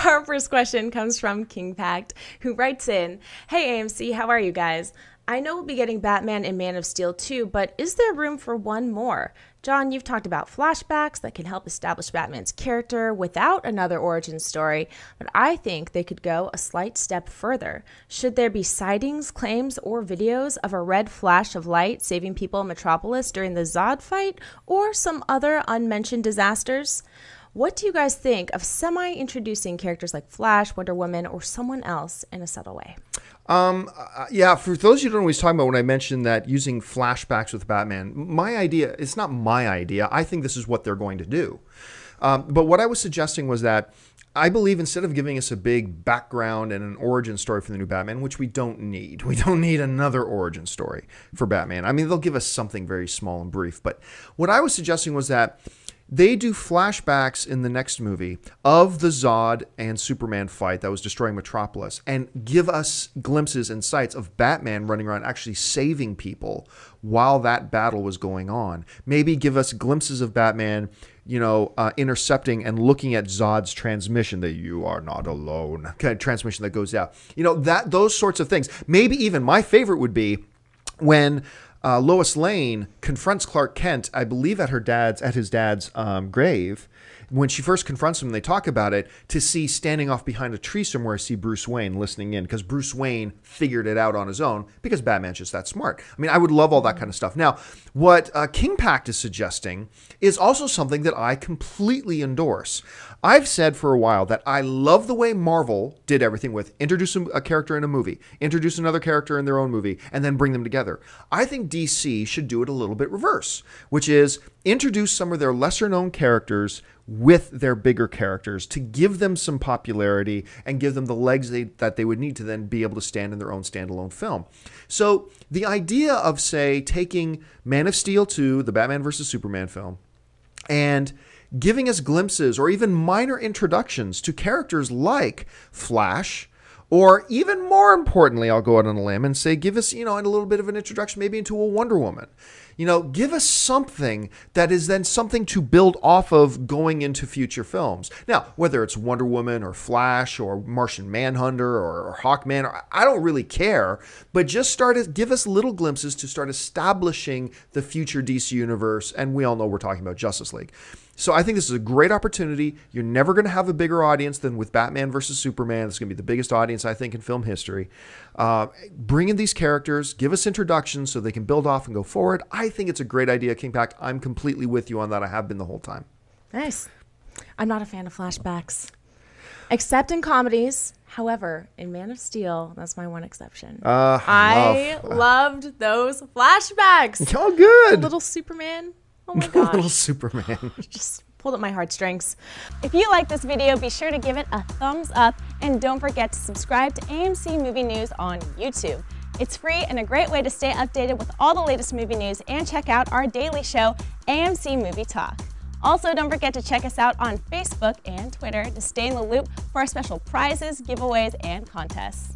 Our first question comes from King Pact, who writes in, "Hey AMC, how are you guys? I know we'll be getting Batman and Man of Steel 2, but is there room for one more? John, you've talked about flashbacks that can help establish Batman's character without another origin story, but I think they could go a slight step further. Should there be sightings, claims, or videos of a red flash of light saving people in Metropolis during the Zod fight, or some other unmentioned disasters? What do you guys think of semi-introducing characters like Flash, Wonder Woman, or someone else in a subtle way?" Yeah, for those of you who don't know what he's talking about when I mentioned that using flashbacks with Batman, my idea, it's not my idea. I think this is what they're going to do. But what I was suggesting was that I believe instead of giving us a big background and an origin story for the new Batman, which we don't need another origin story for Batman. I mean, they'll give us something very small and brief. But what I was suggesting was that they do flashbacks in the next movie of the Zod and Superman fight that was destroying Metropolis and give us glimpses and sights of Batman running around actually saving people while that battle was going on. Maybe give us glimpses of Batman, intercepting and looking at Zod's transmission, that "you are not alone" kind of transmission that goes out. Those sorts of things. Maybe even my favorite would be when Lois Lane confronts Clark Kent, I believe at his dad's grave. When she first confronts him, they talk about it, to see standing off behind a tree somewhere, see Bruce Wayne listening in, because Bruce Wayne figured it out on his own because Batman's just that smart. I mean, I would love all that kind of stuff. Now, what King Pact is suggesting is also something that I completely endorse. I've said for a while that I love the way Marvel did everything with introduce a character in a movie, introduce another character in their own movie, and then bring them together. I think DC should do it a little bit reverse, which is introduce some of their lesser known characters with their bigger characters to give them some popularity and give them the legs that they would need to then be able to stand in their own standalone film. So the idea of, say, taking Man of Steel 2, the Batman versus Superman film, and giving us glimpses or even minor introductions to characters like Flash, or even more importantly, I'll go out on a limb and say, give us, a little bit of an introduction maybe into a Wonder Woman. Give us something that is then something to build off of going into future films. Now, whether it's Wonder Woman or Flash or Martian Manhunter or Hawkman, I don't really care, but just give us little glimpses to start establishing the future DC universe. And we all know we're talking about Justice League. So I think this is a great opportunity. You're never going to have a bigger audience than with Batman versus Superman. It's going to be the biggest audience, I think, in film history. Bring in these characters, give us introductions so they can build off and go forward. I think it's a great idea, King Pact. I'm completely with you on that. I have been the whole time. Nice. I'm not a fan of flashbacks, except in comedies. However, in Man of Steel, that's my one exception. I loved those flashbacks. Oh, good. Little Superman. Oh my gosh. Little Superman. Just pulled at my heartstrings. If you like this video, be sure to give it a thumbs up and don't forget to subscribe to AMC Movie News on YouTube. It's free and a great way to stay updated with all the latest movie news and check out our daily show, AMC Movie Talk. Also, don't forget to check us out on Facebook and Twitter to stay in the loop for our special prizes, giveaways, and contests.